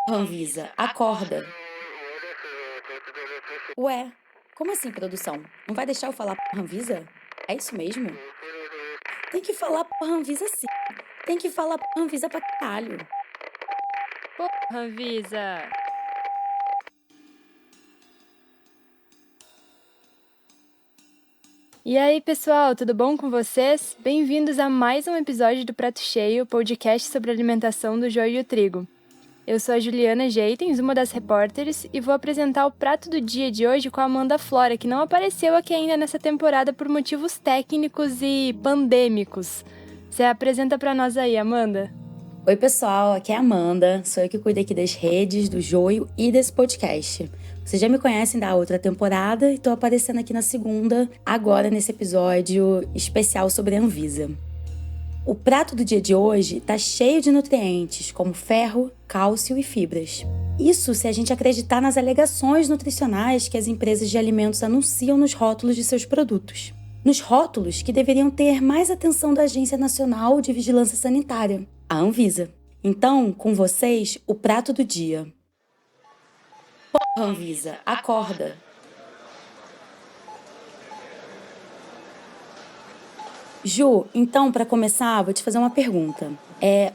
Anvisa, acorda. Ué, como assim, produção? Não vai deixar eu falar Anvisa? É isso mesmo? Tem que falar Anvisa sim. Tem que falar Anvisa pra caralho. Porra, Anvisa! E aí, pessoal, tudo bom com vocês? Bem-vindos a mais um episódio do Prato Cheio, podcast sobre alimentação do joio e o trigo. Eu sou a Juliana Jeitens, uma das repórteres, e vou apresentar o prato do dia de hoje com a Amanda Flora, que não apareceu aqui ainda nessa temporada por motivos técnicos e pandêmicos. Você apresenta pra nós aí, Amanda? Oi, pessoal, aqui é a Amanda. Sou eu que cuido aqui das redes, do joio e desse podcast. Vocês já me conhecem da outra temporada e tô aparecendo aqui na segunda, agora nesse episódio especial sobre a Anvisa. O prato do dia de hoje tá cheio de nutrientes, como ferro, cálcio e fibras. Isso se a gente acreditar nas alegações nutricionais que as empresas de alimentos anunciam nos rótulos de seus produtos. Nos rótulos que deveriam ter mais atenção da Agência Nacional de Vigilância Sanitária, a Anvisa. Então, com vocês, o prato do dia. Porra, Anvisa, acorda! Ju, então, para começar, vou te fazer uma pergunta.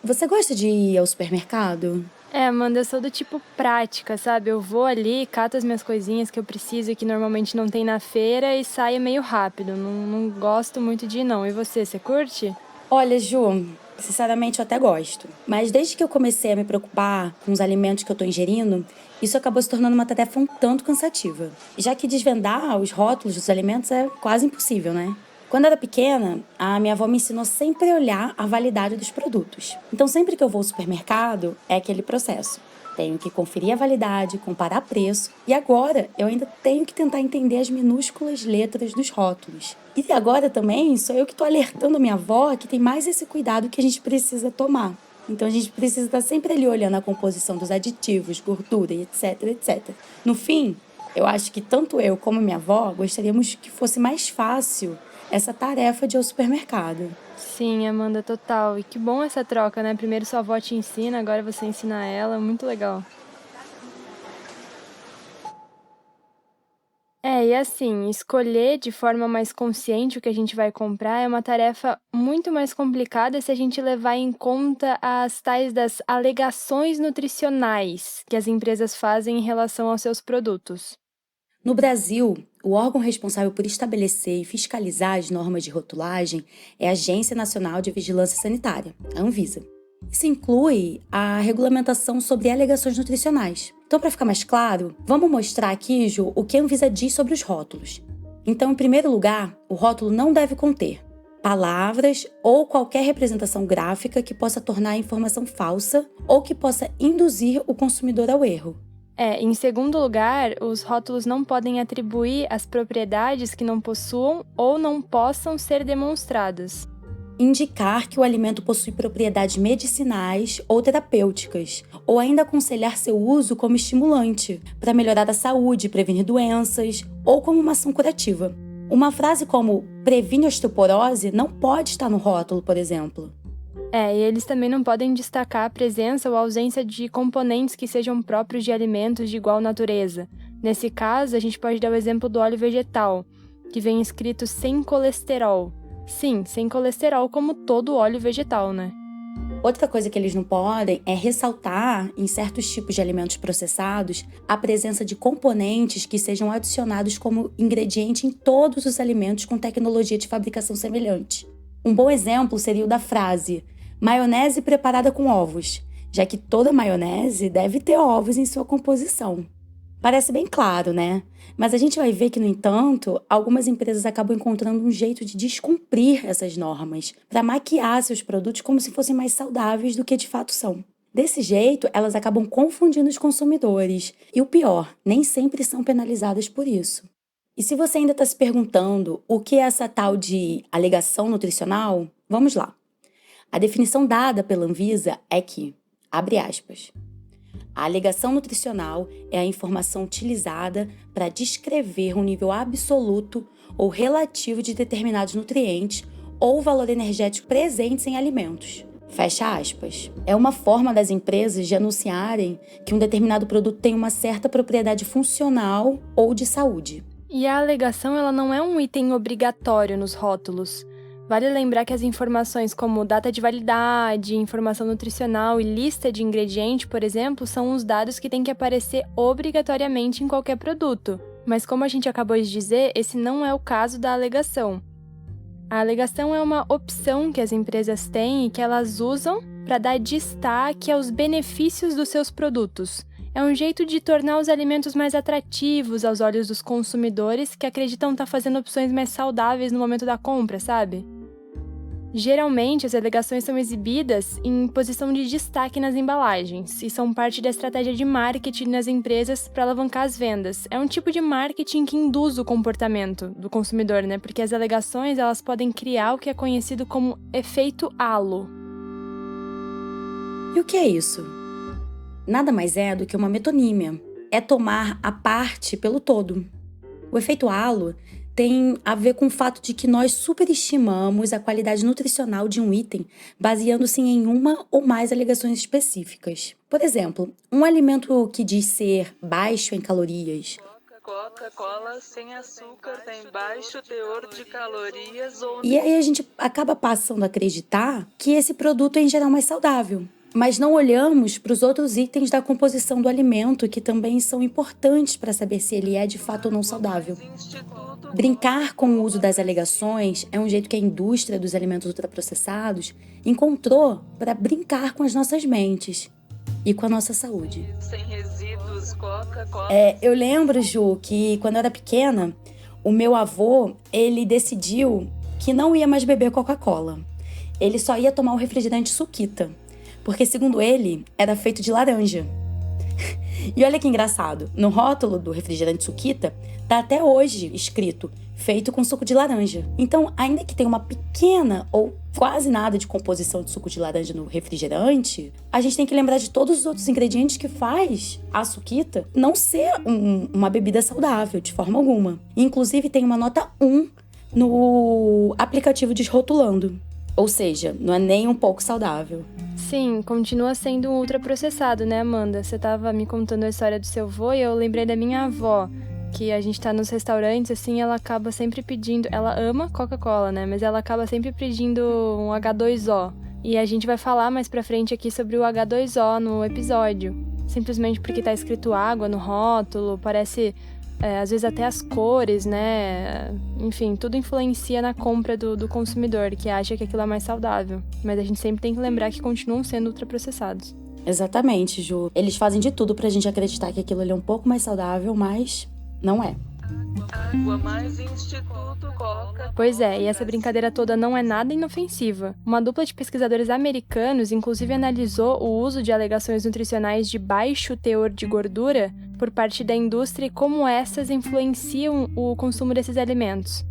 Você gosta de ir ao supermercado? Amanda, eu sou do tipo prática, sabe? Eu vou ali, cato as minhas coisinhas que eu preciso e que normalmente não tem na feira e saio meio rápido. Não gosto muito de ir, não. E você curte? Olha, Ju, sinceramente eu até gosto. Mas desde que eu comecei a me preocupar com os alimentos que eu tô ingerindo, isso acabou se tornando uma tarefa um tanto cansativa. Já que desvendar os rótulos dos alimentos é quase impossível, né? Quando eu era pequena, a minha avó me ensinou sempre a olhar a validade dos produtos. Então, sempre que eu vou ao supermercado, é aquele processo. Tenho que conferir a validade, comparar preço e agora eu ainda tenho que tentar entender as minúsculas letras dos rótulos. E agora também sou eu que estou alertando a minha avó que tem mais esse cuidado que a gente precisa tomar. Então a gente precisa estar sempre ali olhando a composição dos aditivos, gordura e etc, etc. No fim, eu acho que tanto eu como minha avó gostaríamos que fosse mais fácil essa tarefa de ir ao supermercado. Sim, Amanda, total. E que bom essa troca, né? Primeiro sua avó te ensina, agora você ensina ela. Muito legal. E assim, escolher de forma mais consciente o que a gente vai comprar é uma tarefa muito mais complicada se a gente levar em conta as tais das alegações nutricionais que as empresas fazem em relação aos seus produtos. No Brasil, o órgão responsável por estabelecer e fiscalizar as normas de rotulagem é a Agência Nacional de Vigilância Sanitária, a Anvisa. Isso inclui a regulamentação sobre alegações nutricionais. Então, para ficar mais claro, vamos mostrar aqui, Ju, o que a Anvisa diz sobre os rótulos. Então, em primeiro lugar, o rótulo não deve conter palavras ou qualquer representação gráfica que possa tornar a informação falsa ou que possa induzir o consumidor ao erro. Em segundo lugar, os rótulos não podem atribuir as propriedades que não possuam ou não possam ser demonstradas. Indicar que o alimento possui propriedades medicinais ou terapêuticas, ou ainda aconselhar seu uso como estimulante, para melhorar a saúde, prevenir doenças, ou como uma ação curativa. Uma frase como previne osteoporose não pode estar no rótulo, por exemplo. E eles também não podem destacar a presença ou ausência de componentes que sejam próprios de alimentos de igual natureza. Nesse caso, a gente pode dar o exemplo do óleo vegetal, que vem escrito sem colesterol. Sim, sem colesterol, como todo óleo vegetal, né? Outra coisa que eles não podem é ressaltar, em certos tipos de alimentos processados, a presença de componentes que sejam adicionados como ingrediente em todos os alimentos com tecnologia de fabricação semelhante. Um bom exemplo seria o da frase maionese preparada com ovos, já que toda maionese deve ter ovos em sua composição. Parece bem claro, né? Mas a gente vai ver que, no entanto, algumas empresas acabam encontrando um jeito de descumprir essas normas para maquiar seus produtos como se fossem mais saudáveis do que de fato são. Desse jeito, elas acabam confundindo os consumidores. E o pior, nem sempre são penalizadas por isso. E se você ainda está se perguntando o que é essa tal de alegação nutricional, vamos lá. A definição dada pela Anvisa é que, abre aspas, a alegação nutricional é a informação utilizada para descrever um nível absoluto ou relativo de determinados nutrientes ou valor energético presentes em alimentos. Fecha aspas. É uma forma das empresas de anunciarem que um determinado produto tem uma certa propriedade funcional ou de saúde. E a alegação ela não é um item obrigatório nos rótulos. Vale lembrar que as informações como data de validade, informação nutricional e lista de ingrediente, por exemplo, são os dados que têm que aparecer obrigatoriamente em qualquer produto. Mas como a gente acabou de dizer, esse não é o caso da alegação. A alegação é uma opção que as empresas têm e que elas usam para dar destaque aos benefícios dos seus produtos. É um jeito de tornar os alimentos mais atrativos aos olhos dos consumidores que acreditam estar fazendo opções mais saudáveis no momento da compra, sabe? Geralmente, as alegações são exibidas em posição de destaque nas embalagens e são parte da estratégia de marketing das empresas para alavancar as vendas. É um tipo de marketing que induz o comportamento do consumidor, né? Porque as alegações elas podem criar o que é conhecido como efeito halo. E o que é isso? Nada mais é do que uma metonímia. É tomar a parte pelo todo. O efeito halo tem a ver com o fato de que nós superestimamos a qualidade nutricional de um item, baseando-se em uma ou mais alegações específicas. Por exemplo, um alimento que diz ser baixo em calorias. Coca-Cola sem açúcar tem baixo teor de calorias ou... E aí a gente acaba passando a acreditar que esse produto é em geral mais saudável. Mas não olhamos para os outros itens da composição do alimento que também são importantes para saber se ele é de fato ou não saudável. Brincar com o uso das alegações é um jeito que a indústria dos alimentos ultraprocessados encontrou para brincar com as nossas mentes e com a nossa saúde. Sem resíduos, Coca-Cola. Eu lembro, Ju, que quando eu era pequena, o meu avô, ele decidiu que não ia mais beber Coca-Cola. Ele só ia tomar o refrigerante Suquita, porque, segundo ele, era feito de laranja. E olha que engraçado, no rótulo do refrigerante Suquita, tá até hoje escrito, feito com suco de laranja. Então, ainda que tenha uma pequena ou quase nada de composição de suco de laranja no refrigerante, a gente tem que lembrar de todos os outros ingredientes que faz a Suquita não ser uma bebida saudável, de forma alguma. Inclusive, tem uma nota 1 no aplicativo Desrotulando. Ou seja, não é nem um pouco saudável. Sim, continua sendo um ultraprocessado, né, Amanda? Você tava me contando a história do seu avô e eu lembrei da minha avó, que a gente tá nos restaurantes, assim, ela acaba sempre pedindo... Ela ama Coca-Cola, né? Mas ela acaba sempre pedindo um H2O. E a gente vai falar mais pra frente aqui sobre o H2O no episódio. Simplesmente porque tá escrito água no rótulo, parece... às vezes até as cores, né? Enfim, tudo influencia na compra do consumidor, que acha que aquilo é mais saudável. Mas a gente sempre tem que lembrar que continuam sendo ultraprocessados. Exatamente, Ju. Eles fazem de tudo pra gente acreditar que aquilo ali é um pouco mais saudável, mas não é. Água mais Instituto Coca. Pois é, e essa brincadeira toda não é nada inofensiva. Uma dupla de pesquisadores americanos inclusive analisou o uso de alegações nutricionais de baixo teor de gordura por parte da indústria e como essas influenciam o consumo desses alimentos.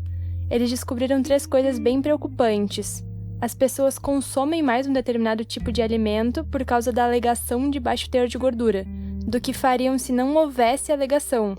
Eles descobriram 3 coisas bem preocupantes. As pessoas consomem mais um determinado tipo de alimento por causa da alegação de baixo teor de gordura, do que fariam se não houvesse alegação,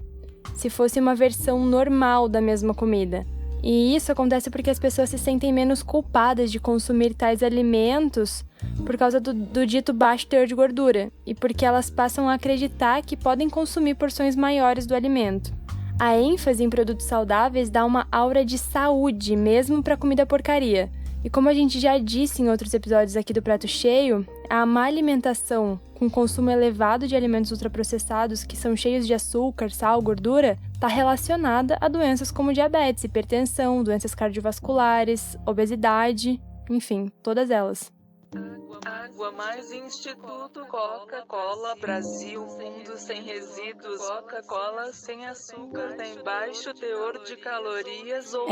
se fosse uma versão normal da mesma comida. E isso acontece porque as pessoas se sentem menos culpadas de consumir tais alimentos por causa do dito baixo teor de gordura, e porque elas passam a acreditar que podem consumir porções maiores do alimento. A ênfase em produtos saudáveis dá uma aura de saúde, mesmo para comida porcaria. E como a gente já disse em outros episódios aqui do Prato Cheio, a má alimentação com consumo elevado de alimentos ultraprocessados que são cheios de açúcar, sal, gordura, está relacionada a doenças como diabetes, hipertensão, doenças cardiovasculares, obesidade, enfim, todas elas. Água mais Instituto Coca-Cola Brasil, mundo sem resíduos, Coca-Cola sem açúcar, tem baixo teor de calorias ou...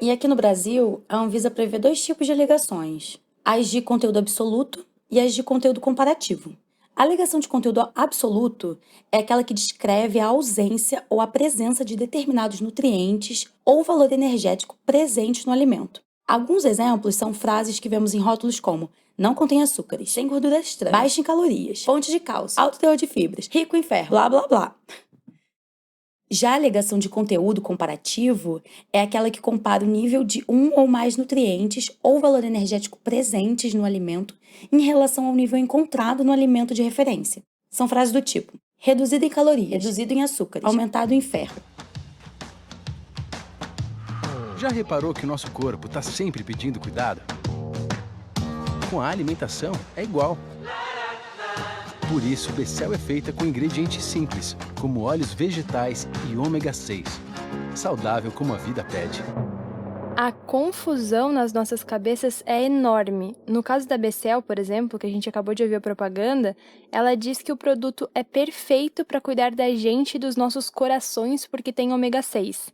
E aqui no Brasil, a Anvisa prevê 2 tipos de alegações: as de conteúdo absoluto e as de conteúdo comparativo. A alegação de conteúdo absoluto é aquela que descreve a ausência ou a presença de determinados nutrientes ou valor energético presente no alimento. Alguns exemplos são frases que vemos em rótulos como não contém açúcares, sem gorduras trans, baixo em calorias, fonte de cálcio, alto teor de fibras, rico em ferro, blá blá blá. Já a alegação de conteúdo comparativo é aquela que compara o nível de um ou mais nutrientes ou valor energético presentes no alimento em relação ao nível encontrado no alimento de referência. São frases do tipo: reduzido em calorias, reduzido em açúcares, aumentado em ferro. Já reparou que o nosso corpo está sempre pedindo cuidado? Com a alimentação é igual. Por isso, Becel é feita com ingredientes simples, como óleos vegetais e ômega 6. Saudável como a vida pede. A confusão nas nossas cabeças é enorme. No caso da Becel, por exemplo, que a gente acabou de ouvir a propaganda, ela diz que o produto é perfeito para cuidar da gente e dos nossos corações porque tem ômega 6.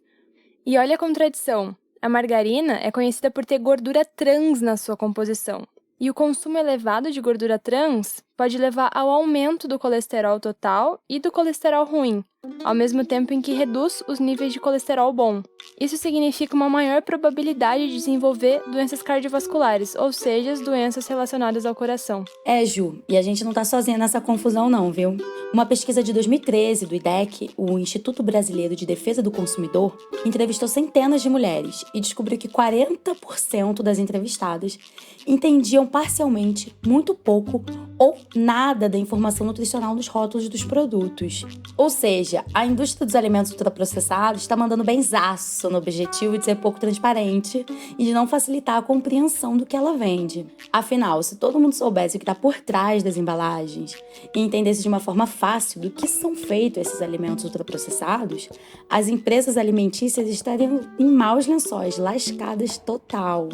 E olha a contradição. A margarina é conhecida por ter gordura trans na sua composição. E o consumo elevado de gordura trans pode levar ao aumento do colesterol total e do colesterol ruim, ao mesmo tempo em que reduz os níveis de colesterol bom. Isso significa uma maior probabilidade de desenvolver doenças cardiovasculares, ou seja, as doenças relacionadas ao coração. Ju, e a gente não tá sozinha nessa confusão não, viu? Uma pesquisa de 2013 do IDEC, o Instituto Brasileiro de Defesa do Consumidor, entrevistou centenas de mulheres e descobriu que 40% das entrevistadas entendiam parcialmente, muito pouco ou nada da informação nutricional nos rótulos dos produtos. Ou seja, a indústria dos alimentos ultraprocessados está mandando benzaço no objetivo de ser pouco transparente e de não facilitar a compreensão do que ela vende. Afinal, se todo mundo soubesse o que está por trás das embalagens e entendesse de uma forma fácil do que são feitos esses alimentos ultraprocessados, as empresas alimentícias estariam em maus lençóis, lascadas total.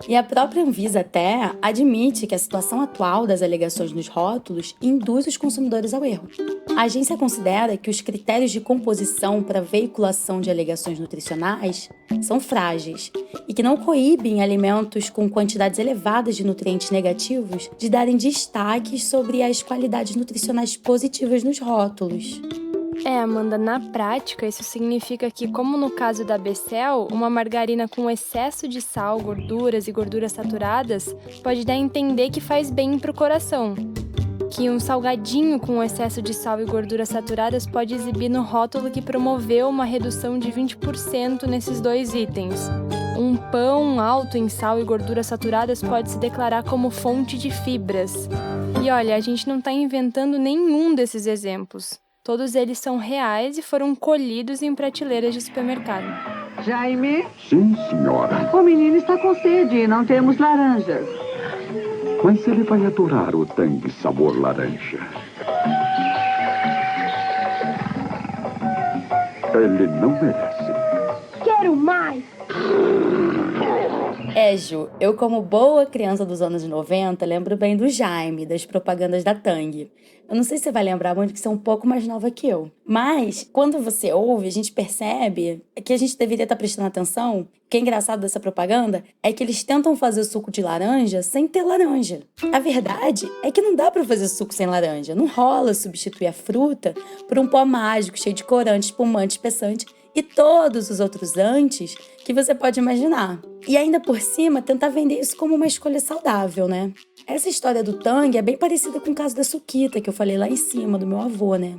E a própria Anvisa até admite que a situação atual das alegações nos rótulos induz os consumidores ao erro. A agência considera que os critérios de composição para veiculação de alegações nutricionais são frágeis e que não coíbem alimentos com quantidades elevadas de nutrientes negativos de darem destaques sobre as qualidades nutricionais positivas nos rótulos. Amanda, na prática, isso significa que, como no caso da Becel, uma margarina com excesso de sal, gorduras e gorduras saturadas pode dar a entender que faz bem para o coração. Que um salgadinho com excesso de sal e gorduras saturadas pode exibir no rótulo que promoveu uma redução de 20% nesses dois itens. Um pão alto em sal e gorduras saturadas pode se declarar como fonte de fibras. E olha, a gente não está inventando nenhum desses exemplos. Todos eles são reais e foram colhidos em prateleiras de supermercado. Jaime? Sim, senhora. O menino está com sede e não temos laranjas. Mas ele vai adorar o Tang sabor laranja. Ele não merece. Quero mais! Ju, eu como boa criança dos anos 90, lembro bem do Jaime, das propagandas da Tang. Eu não sei se você vai lembrar muito, que você é um pouco mais nova que eu. Mas, quando você ouve, a gente percebe que a gente deveria estar prestando atenção. O que é engraçado dessa propaganda é que eles tentam fazer suco de laranja sem ter laranja. A verdade é que não dá pra fazer suco sem laranja. Não rola substituir a fruta por um pó mágico cheio de corante, espumante, espessante e todos os outros antes que você pode imaginar. E ainda por cima, tentar vender isso como uma escolha saudável, né? Essa história do Tang é bem parecida com o caso da suquita, que eu falei lá em cima, do meu avô, né?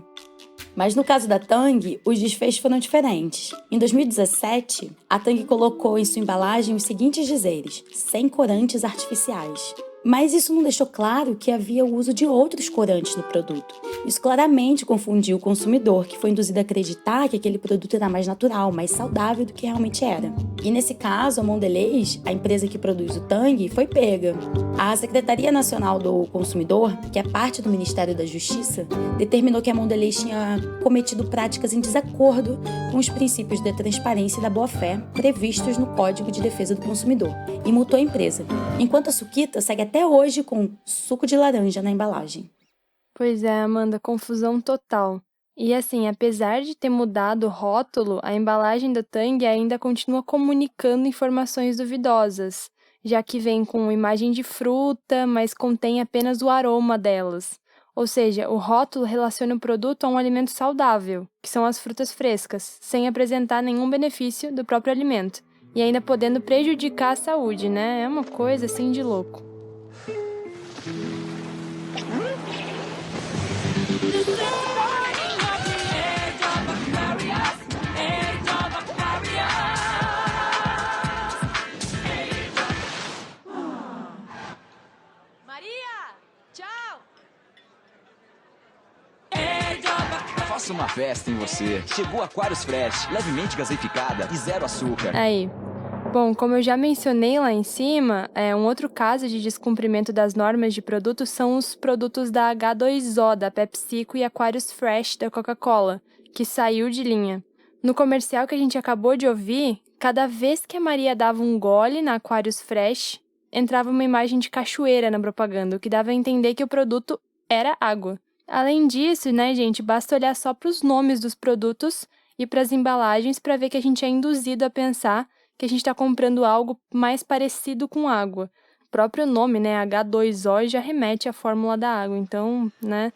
Mas no caso da Tang, os desfechos foram diferentes. Em 2017, a Tang colocou em sua embalagem os seguintes dizeres: sem corantes artificiais. Mas isso não deixou claro que havia o uso de outros corantes no produto. Isso claramente confundiu o consumidor, que foi induzido a acreditar que aquele produto era mais natural, mais saudável do que realmente era. E nesse caso, a Mondelez, a empresa que produz o Tang, foi pega. A Secretaria Nacional do Consumidor, que é parte do Ministério da Justiça, determinou que a Mondelez tinha cometido práticas em desacordo com os princípios da transparência e da boa-fé previstos no Código de Defesa do Consumidor e multou a empresa, enquanto a suquita segue até hoje com suco de laranja na embalagem. Pois é, Amanda, confusão total. E assim, apesar de ter mudado o rótulo, a embalagem do Tang ainda continua comunicando informações duvidosas, já que vem com imagem de fruta, mas contém apenas o aroma delas. Ou seja, o rótulo relaciona o produto a um alimento saudável, que são as frutas frescas, sem apresentar nenhum benefício do próprio alimento, e ainda podendo prejudicar a saúde, né? É uma coisa assim de louco. Faça uma festa em você. Chegou Aquarius Fresh, levemente gaseificada e zero açúcar. Aí. Bom, como eu já mencionei lá em cima, um outro caso de descumprimento das normas de produtos são os produtos da H2O, da PepsiCo e Aquarius Fresh, da Coca-Cola, que saiu de linha. No comercial que a gente acabou de ouvir, cada vez que a Maria dava um gole na Aquarius Fresh, entrava uma imagem de cachoeira na propaganda, o que dava a entender que o produto era água. Além disso, né, gente, basta olhar só para os nomes dos produtos e para as embalagens para ver que a gente é induzido a pensar que a gente está comprando algo mais parecido com água. O próprio nome, né, H2O, já remete à fórmula da água. Então, né,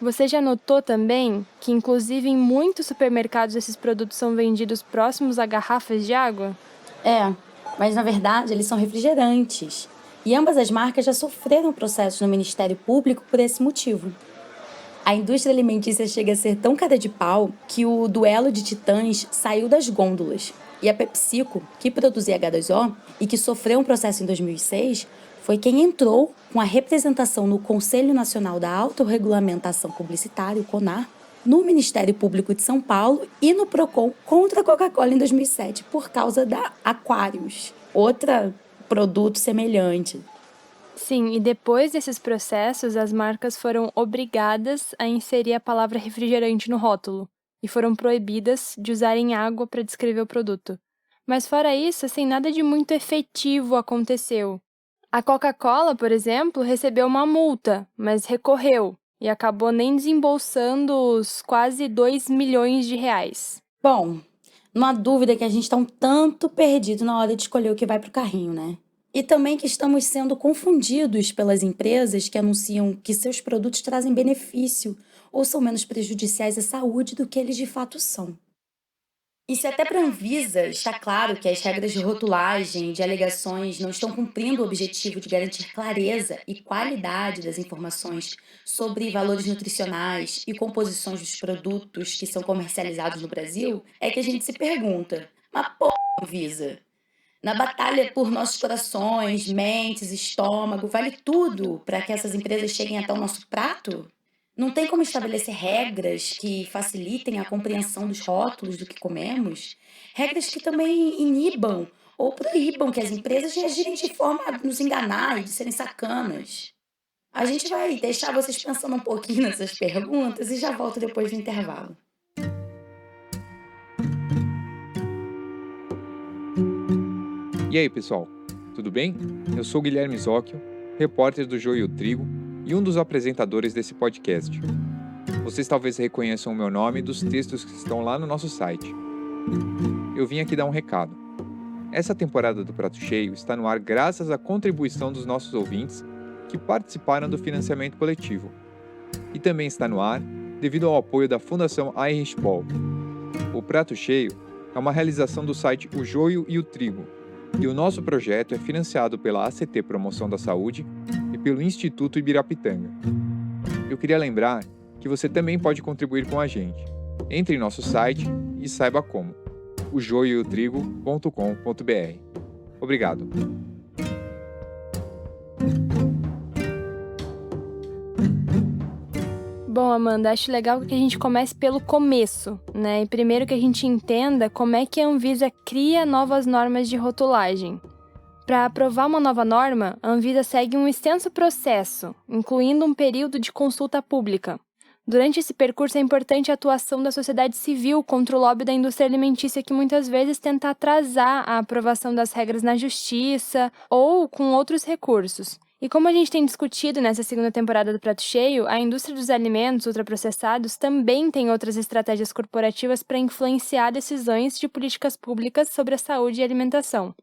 você já notou também que, inclusive, em muitos supermercados esses produtos são vendidos próximos a garrafas de água? Mas na verdade eles são refrigerantes. E ambas as marcas já sofreram processos no Ministério Público por esse motivo. A indústria alimentícia chega a ser tão cara de pau que o duelo de titãs saiu das gôndolas. E a PepsiCo, que produzia H2O e que sofreu um processo em 2006, foi quem entrou com a representação no Conselho Nacional da Autorregulamentação Publicitária, o CONAR, no Ministério Público de São Paulo e no PROCON contra a Coca-Cola em 2007, por causa da Aquarius, outro produto semelhante. Sim, e depois desses processos, as marcas foram obrigadas a inserir a palavra refrigerante no rótulo e foram proibidas de usarem água para descrever o produto. Mas fora isso, assim, nada de muito efetivo aconteceu. A Coca-Cola, por exemplo, recebeu uma multa, mas recorreu e acabou nem desembolsando os quase 2 milhões de reais. Bom, não há dúvida que a gente está um tanto perdido na hora de escolher o que vai para o carrinho, né? E também que estamos sendo confundidos pelas empresas que anunciam que seus produtos trazem benefício ou são menos prejudiciais à saúde do que eles de fato são. E se até para a Anvisa está claro que as regras de rotulagem e de alegações não estão cumprindo o objetivo de garantir clareza e qualidade das informações sobre valores nutricionais e composições dos produtos que são comercializados no Brasil, é que a gente se pergunta, mas Anvisa, na batalha por nossos corações, mentes, estômago, vale tudo para que essas empresas cheguem até o nosso prato? Não tem como estabelecer regras que facilitem a compreensão dos rótulos do que comemos? Regras que também inibam ou proíbam que as empresas reagirem de forma a nos enganar e de serem sacanas? A gente vai deixar vocês pensando um pouquinho nessas perguntas e já volto depois do intervalo. E aí, pessoal, tudo bem? Eu sou Guilherme Zóquio, repórter do Joio e o Trigo e um dos apresentadores desse podcast. Vocês talvez reconheçam o meu nome dos textos que estão lá no nosso site. Eu vim aqui dar um recado. Essa temporada do Prato Cheio está no ar graças à contribuição dos nossos ouvintes que participaram do financiamento coletivo. E também está no ar devido ao apoio da Fundação Heinrich Böll. O Prato Cheio é uma realização do site O Joio e o Trigo, e o nosso projeto é financiado pela ACT Promoção da Saúde e pelo Instituto Ibirapitanga. Eu queria lembrar que você também pode contribuir com a gente. Entre em nosso site e saiba como: ojoiotrigo.com.br. Obrigado. Bom, Amanda, acho legal que a gente comece pelo começo, né? E primeiro que a gente entenda como é que a Anvisa cria novas normas de rotulagem. Para aprovar uma nova norma, a Anvisa segue um extenso processo, incluindo um período de consulta pública. Durante esse percurso é importante a atuação da sociedade civil contra o lobby da indústria alimentícia que muitas vezes tenta atrasar a aprovação das regras na justiça ou com outros recursos. E como a gente tem discutido nessa segunda temporada do Prato Cheio, a indústria dos alimentos ultraprocessados também tem outras estratégias corporativas para influenciar decisões de políticas públicas sobre a saúde e alimentação.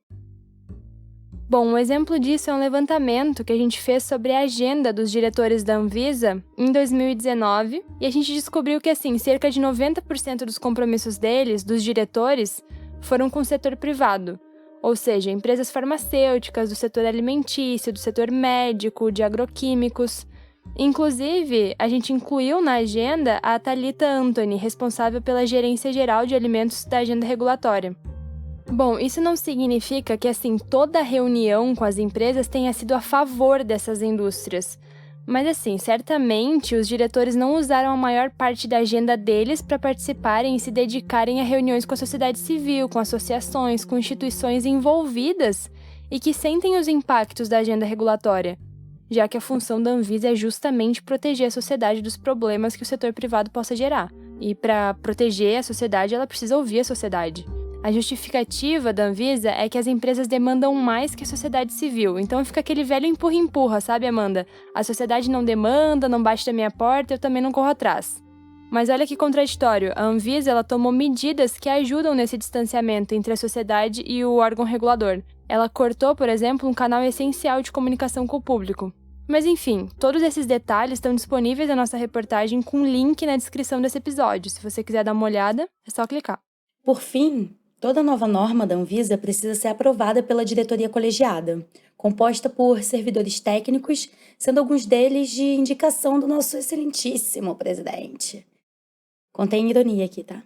Bom, um exemplo disso é um levantamento que a gente fez sobre a agenda dos diretores da Anvisa em 2019, e a gente descobriu que, cerca de 90% dos compromissos deles, dos diretores, foram com o setor privado. Ou seja, empresas farmacêuticas, do setor alimentício, do setor médico, de agroquímicos. Inclusive, a gente incluiu na agenda a Thalita Anthony, responsável pela Gerência Geral de Alimentos da Agenda Regulatória. Bom, isso não significa que, toda reunião com as empresas tenha sido a favor dessas indústrias. Mas assim, certamente os diretores não usaram a maior parte da agenda deles para participarem e se dedicarem a reuniões com a sociedade civil, com associações, com instituições envolvidas e que sentem os impactos da agenda regulatória, já que a função da Anvisa é justamente proteger a sociedade dos problemas que o setor privado possa gerar. E para proteger a sociedade, ela precisa ouvir a sociedade. A justificativa da Anvisa é que as empresas demandam mais que a sociedade civil. Então fica aquele velho empurra-empurra, sabe, Amanda? A sociedade não demanda, não bate da minha porta, eu também não corro atrás. Mas olha que contraditório, a Anvisa ela tomou medidas que ajudam nesse distanciamento entre a sociedade e o órgão regulador. Ela cortou, por exemplo, um canal essencial de comunicação com o público. Mas enfim, todos esses detalhes estão disponíveis na nossa reportagem com link na descrição desse episódio. Se você quiser dar uma olhada, é só clicar. Por fim, toda nova norma da Anvisa precisa ser aprovada pela diretoria colegiada, composta por servidores técnicos, sendo alguns deles de indicação do nosso excelentíssimo presidente. Contém ironia aqui, tá?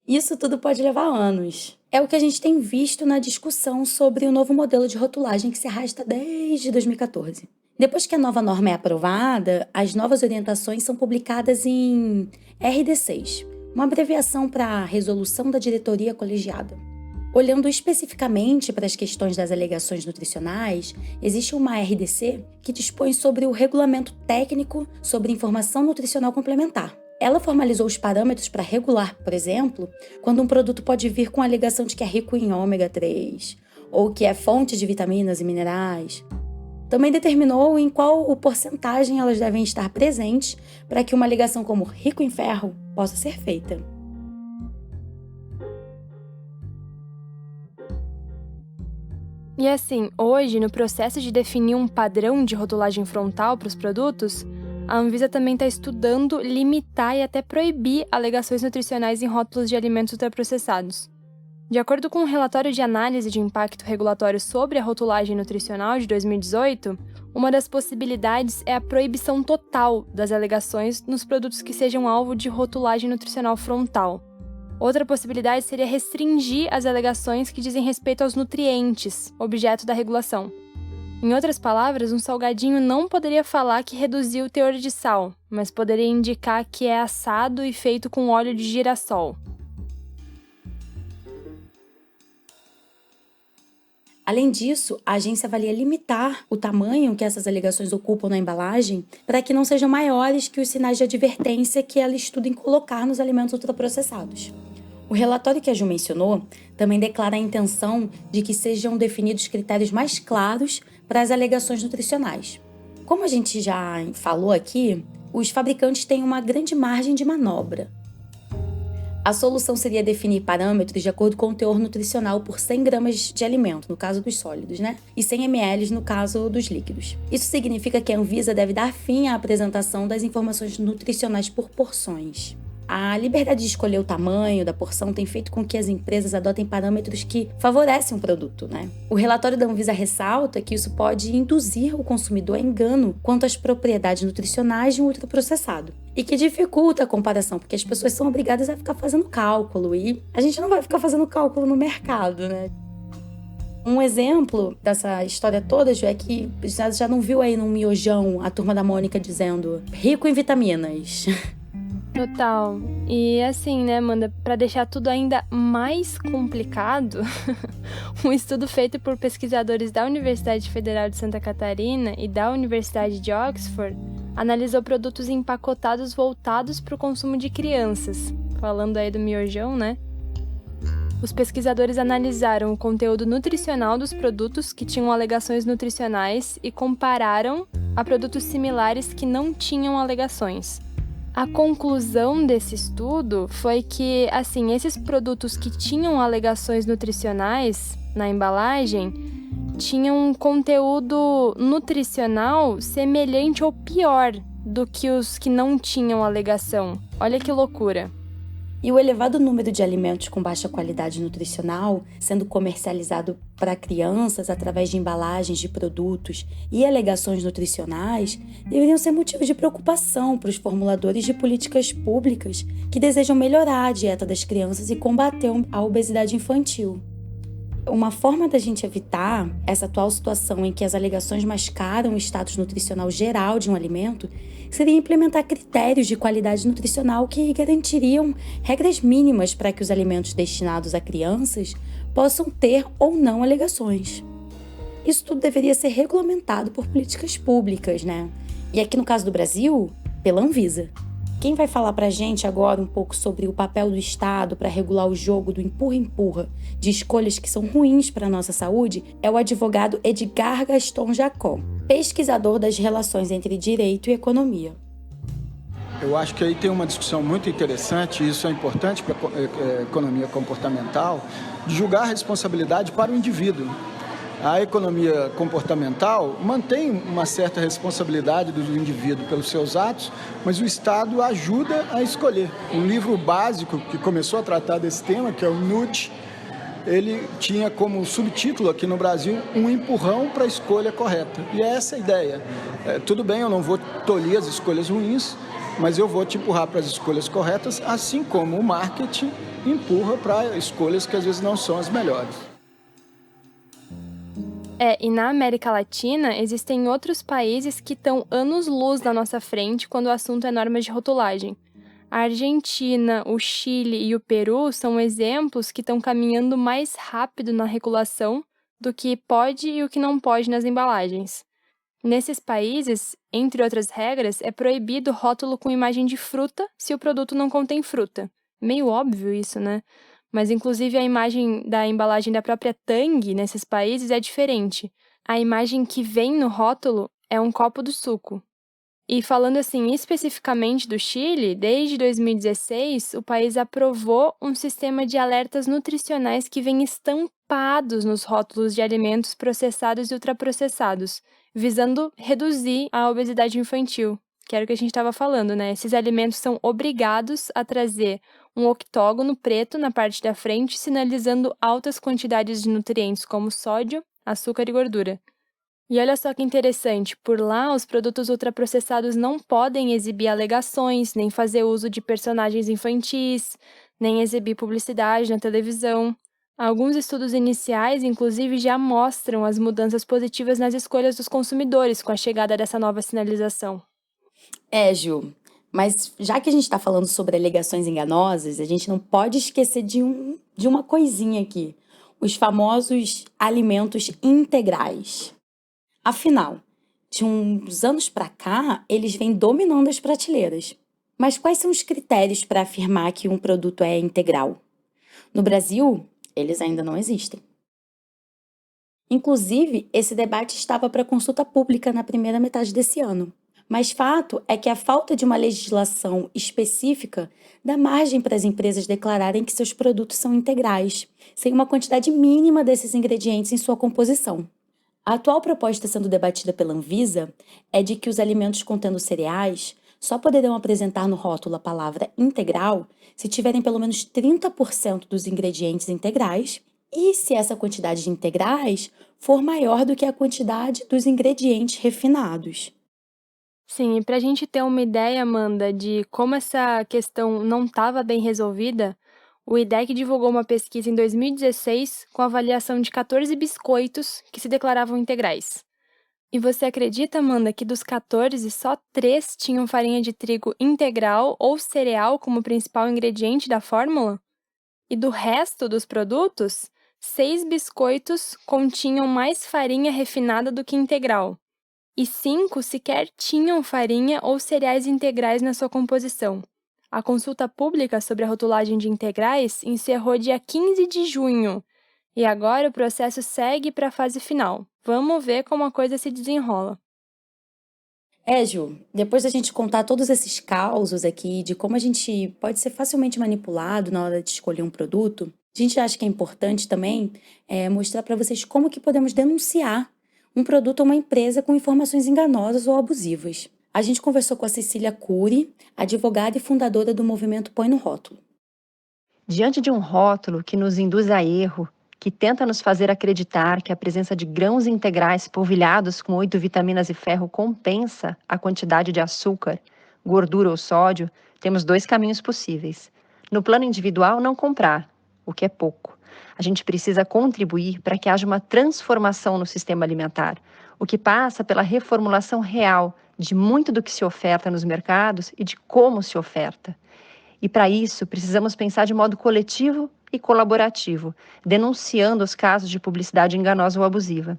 Isso tudo pode levar anos. É o que a gente tem visto na discussão sobre o novo modelo de rotulagem que se arrasta desde 2014. Depois que a nova norma é aprovada, as novas orientações são publicadas em RD6, uma abreviação para a Resolução da Diretoria Colegiada. Olhando especificamente para as questões das alegações nutricionais, existe uma RDC que dispõe sobre o regulamento técnico sobre informação nutricional complementar. Ela formalizou os parâmetros para regular, por exemplo, quando um produto pode vir com a alegação de que é rico em ômega 3, ou que é fonte de vitaminas e minerais. Também determinou em qual porcentagem elas devem estar presentes para que uma alegação como rico em ferro possa ser feita. E assim, hoje, no processo de definir um padrão de rotulagem frontal para os produtos, a Anvisa também está estudando limitar e até proibir alegações nutricionais em rótulos de alimentos ultraprocessados. De acordo com um relatório de análise de impacto regulatório sobre a rotulagem nutricional de 2018, uma das possibilidades é a proibição total das alegações nos produtos que sejam alvo de rotulagem nutricional frontal. Outra possibilidade seria restringir as alegações que dizem respeito aos nutrientes, objeto da regulação. Em outras palavras, um salgadinho não poderia falar que reduziu o teor de sal, mas poderia indicar que é assado e feito com óleo de girassol. Além disso, a agência avalia limitar o tamanho que essas alegações ocupam na embalagem para que não sejam maiores que os sinais de advertência que ela estuda em colocar nos alimentos ultraprocessados. O relatório que a Ju mencionou também declara a intenção de que sejam definidos critérios mais claros para as alegações nutricionais. Como a gente já falou aqui, os fabricantes têm uma grande margem de manobra. A solução seria definir parâmetros de acordo com o teor nutricional por 100 gramas de alimento, no caso dos sólidos, e 100 ml no caso dos líquidos. Isso significa que a Anvisa deve dar fim à apresentação das informações nutricionais por porções. A liberdade de escolher o tamanho da porção tem feito com que as empresas adotem parâmetros que favorecem o produto, O relatório da Anvisa ressalta que isso pode induzir o consumidor a engano quanto às propriedades nutricionais de um ultraprocessado e que dificulta a comparação, porque as pessoas são obrigadas a ficar fazendo cálculo e a gente não vai ficar fazendo cálculo no mercado, Um exemplo dessa história toda, Ju, é que já não viu aí no miojão a Turma da Mônica dizendo rico em vitaminas. Total. E assim, Amanda, para deixar tudo ainda mais complicado, um estudo feito por pesquisadores da Universidade Federal de Santa Catarina e da Universidade de Oxford analisou produtos empacotados voltados para o consumo de crianças. Falando aí do miojão, Os pesquisadores analisaram o conteúdo nutricional dos produtos que tinham alegações nutricionais e compararam a produtos similares que não tinham alegações. A conclusão desse estudo foi que, esses produtos que tinham alegações nutricionais na embalagem tinham um conteúdo nutricional semelhante ou pior do que os que não tinham alegação. Olha que loucura! E o elevado número de alimentos com baixa qualidade nutricional sendo comercializado para crianças através de embalagens de produtos e alegações nutricionais deveriam ser motivo de preocupação para os formuladores de políticas públicas que desejam melhorar a dieta das crianças e combater a obesidade infantil. Uma forma da gente evitar essa atual situação em que as alegações mascaram o status nutricional geral de um alimento seria implementar critérios de qualidade nutricional que garantiriam regras mínimas para que os alimentos destinados a crianças possam ter ou não alegações. Isso tudo deveria ser regulamentado por políticas públicas, né? E aqui no caso do Brasil, pela Anvisa. Quem vai falar pra gente agora um pouco sobre o papel do Estado para regular o jogo do empurra-empurra de escolhas que são ruins para a nossa saúde é o advogado Edgar Gaston Jacó, pesquisador das relações entre direito e economia. Eu acho que aí tem uma discussão muito interessante, e isso é importante para a economia comportamental, de julgar a responsabilidade para o indivíduo. A economia comportamental mantém uma certa responsabilidade do indivíduo pelos seus atos, mas o Estado ajuda a escolher. Um livro básico que começou a tratar desse tema, que é o Nudge, ele tinha como subtítulo aqui no Brasil um empurrão para a escolha correta. E é essa a ideia. Tudo bem, eu não vou tolir as escolhas ruins, mas eu vou te empurrar para as escolhas corretas, assim como o marketing empurra para escolhas que às vezes não são as melhores. E na América Latina, existem outros países que estão anos-luz na nossa frente quando o assunto é normas de rotulagem. A Argentina, o Chile e o Peru são exemplos que estão caminhando mais rápido na regulação do que pode e o que não pode nas embalagens. Nesses países, entre outras regras, é proibido rótulo com imagem de fruta se o produto não contém fruta. Meio óbvio isso, né? Mas, inclusive, a imagem da embalagem da própria Tang nesses países é diferente. A imagem que vem no rótulo é um copo do suco. E falando assim especificamente do Chile, desde 2016, o país aprovou um sistema de alertas nutricionais que vem estampados nos rótulos de alimentos processados e ultraprocessados, visando reduzir a obesidade infantil, que era o que a gente estava falando, né? Esses alimentos são obrigados a trazer um octógono preto na parte da frente, sinalizando altas quantidades de nutrientes como sódio, açúcar e gordura. E olha só que interessante, por lá os produtos ultraprocessados não podem exibir alegações, nem fazer uso de personagens infantis, nem exibir publicidade na televisão. Alguns estudos iniciais, inclusive, já mostram as mudanças positivas nas escolhas dos consumidores com a chegada dessa nova sinalização. Ju, mas já que a gente está falando sobre alegações enganosas, a gente não pode esquecer de uma coisinha aqui: os famosos alimentos integrais. Afinal, de uns anos para cá, eles vêm dominando as prateleiras. Mas quais são os critérios para afirmar que um produto é integral? No Brasil, eles ainda não existem. Inclusive, esse debate estava para consulta pública na primeira metade desse ano. Mas fato é que a falta de uma legislação específica dá margem para as empresas declararem que seus produtos são integrais, sem uma quantidade mínima desses ingredientes em sua composição. A atual proposta sendo debatida pela Anvisa é de que os alimentos contendo cereais só poderão apresentar no rótulo a palavra integral se tiverem pelo menos 30% dos ingredientes integrais e se essa quantidade de integrais for maior do que a quantidade dos ingredientes refinados. Sim, e para a gente ter uma ideia, Amanda, de como essa questão não estava bem resolvida, o IDEC divulgou uma pesquisa em 2016 com avaliação de 14 biscoitos que se declaravam integrais. E você acredita, Amanda, que dos 14, só 3 tinham farinha de trigo integral ou cereal como principal ingrediente da fórmula? E do resto dos produtos, 6 biscoitos continham mais farinha refinada do que integral. E 5 sequer tinham farinha ou cereais integrais na sua composição. A consulta pública sobre a rotulagem de integrais encerrou dia 15 de junho. E agora o processo segue para a fase final. Vamos ver como a coisa se desenrola. Ju, depois da gente contar todos esses causos aqui de como a gente pode ser facilmente manipulado na hora de escolher um produto, a gente acha que é importante também mostrar para vocês como que podemos denunciar um produto ou uma empresa com informações enganosas ou abusivas. A gente conversou com a Cecília Cury, advogada e fundadora do movimento Põe no Rótulo. Diante de um rótulo que nos induz a erro, que tenta nos fazer acreditar que a presença de grãos integrais polvilhados com 8 vitaminas e ferro compensa a quantidade de açúcar, gordura ou sódio, temos 2 caminhos possíveis. No plano individual, não comprar, o que é pouco. A gente precisa contribuir para que haja uma transformação no sistema alimentar, o que passa pela reformulação real de muito do que se oferta nos mercados e de como se oferta. E para isso, precisamos pensar de modo coletivo e colaborativo, denunciando os casos de publicidade enganosa ou abusiva.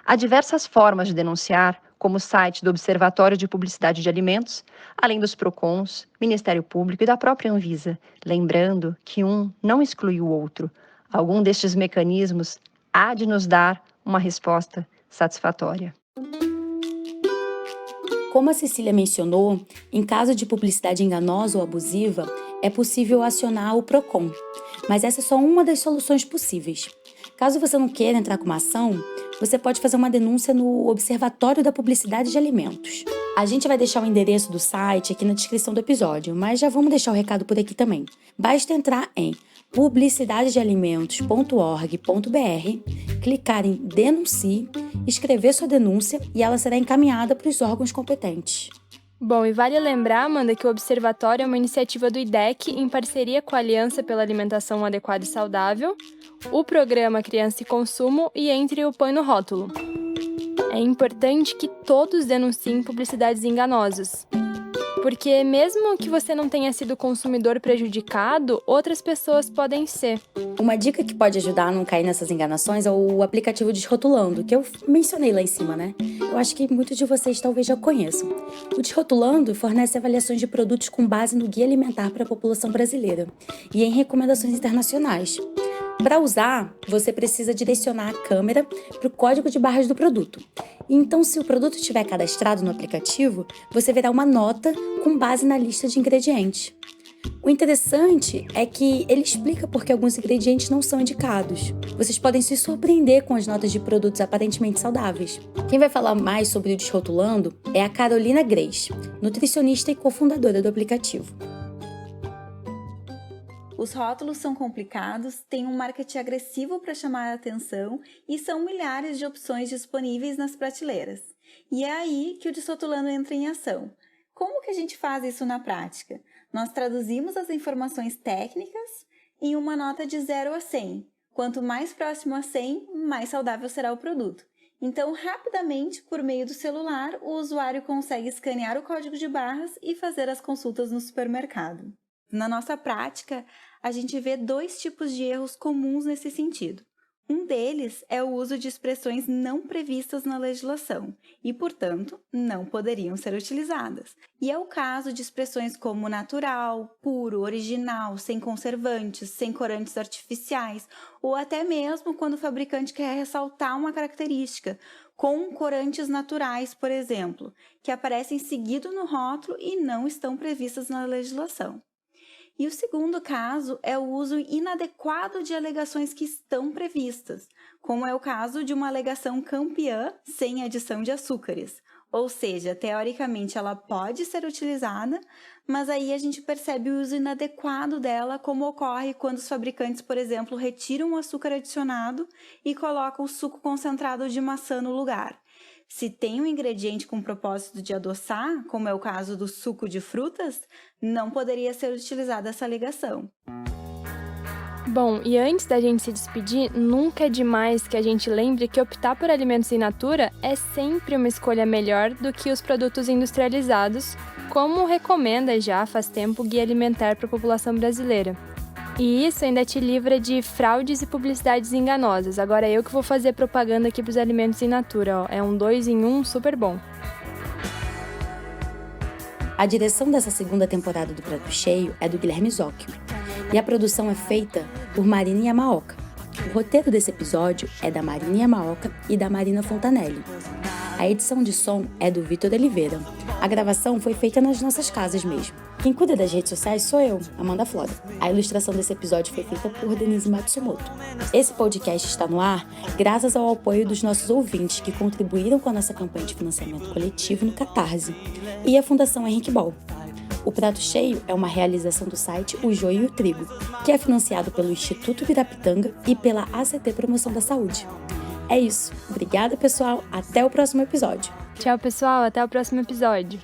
Há diversas formas de denunciar, como o site do Observatório de Publicidade de Alimentos, além dos PROCONs, Ministério Público e da própria Anvisa, lembrando que um não exclui o outro. Algum destes mecanismos há de nos dar uma resposta satisfatória. Como a Cecília mencionou, em caso de publicidade enganosa ou abusiva, é possível acionar o PROCON, mas essa é só uma das soluções possíveis. Caso você não queira entrar com uma ação, você pode fazer uma denúncia no Observatório da Publicidade de Alimentos. A gente vai deixar o endereço do site aqui na descrição do episódio, mas já vamos deixar o recado por aqui também. Basta entrar em publicidadedealimentos.org.br, clicar em Denuncie, escrever sua denúncia e ela será encaminhada para os órgãos competentes. Bom, e vale lembrar, Amanda, que o Observatório é uma iniciativa do IDEC em parceria com a Aliança pela Alimentação Adequada e Saudável, o Programa Criança e Consumo e Entre o Põe no Rótulo. É importante que todos denunciem publicidades enganosas, porque mesmo que você não tenha sido consumidor prejudicado, outras pessoas podem ser. Uma dica que pode ajudar a não cair nessas enganações é o aplicativo Desrotulando, que eu mencionei lá em cima, né? Eu acho que muitos de vocês talvez já conheçam. O Desrotulando fornece avaliações de produtos com base no Guia Alimentar para a População Brasileira e em recomendações internacionais. Para usar, você precisa direcionar a câmera para o código de barras do produto. Então, se o produto estiver cadastrado no aplicativo, você verá uma nota com base na lista de ingredientes. O interessante é que ele explica por que alguns ingredientes não são indicados. Vocês podem se surpreender com as notas de produtos aparentemente saudáveis. Quem vai falar mais sobre o Desrotulando é a Carolina Grace, nutricionista e cofundadora do aplicativo. Os rótulos são complicados, têm um marketing agressivo para chamar a atenção e são milhares de opções disponíveis nas prateleiras. E é aí que o Desrotulando entra em ação. Como que a gente faz isso na prática? Nós traduzimos as informações técnicas em uma nota de 0 a 100. Quanto mais próximo a 100, mais saudável será o produto. Então, rapidamente, por meio do celular, o usuário consegue escanear o código de barras e fazer as consultas no supermercado. Na nossa prática, a gente vê 2 tipos de erros comuns nesse sentido. Um deles é o uso de expressões não previstas na legislação e, portanto, não poderiam ser utilizadas. E é o caso de expressões como natural, puro, original, sem conservantes, sem corantes artificiais, ou até mesmo quando o fabricante quer ressaltar uma característica, com corantes naturais, por exemplo, que aparecem seguido no rótulo e não estão previstas na legislação. E o segundo caso é o uso inadequado de alegações que estão previstas, como é o caso de uma alegação campeã sem adição de açúcares. Ou seja, teoricamente ela pode ser utilizada, mas aí a gente percebe o uso inadequado dela, como ocorre quando os fabricantes, por exemplo, retiram o açúcar adicionado e colocam o suco concentrado de maçã no lugar. Se tem um ingrediente com propósito de adoçar, como é o caso do suco de frutas, não poderia ser utilizada essa alegação. Bom, e antes da gente se despedir, nunca é demais que a gente lembre que optar por alimentos in natura é sempre uma escolha melhor do que os produtos industrializados, como recomenda já faz tempo o Guia Alimentar para a População Brasileira. E isso ainda te livra de fraudes e publicidades enganosas. Agora eu que vou fazer propaganda aqui para os alimentos in natura, ó. É um 2 em 1 super bom. A direção dessa segunda temporada do Prato Cheio é do Guilherme Zocchio e a produção é feita por Marina Yamaoka. O roteiro desse episódio é da Marina Yamaoka e da Marina Fontanelli. A edição de som é do Vitor Oliveira. A gravação foi feita nas nossas casas mesmo. Quem cuida das redes sociais sou eu, Amanda Flora. A ilustração desse episódio foi feita por Denise Matsumoto. Esse podcast está no ar graças ao apoio dos nossos ouvintes que contribuíram com a nossa campanha de financiamento coletivo no Catarse e a Fundação Henrique Bol. O Prato Cheio é uma realização do site O Joio e o Trigo, que é financiado pelo Instituto Virapitanga e pela ACT Promoção da Saúde. É isso. Obrigada, pessoal. Até o próximo episódio. Tchau, pessoal. Até o próximo episódio.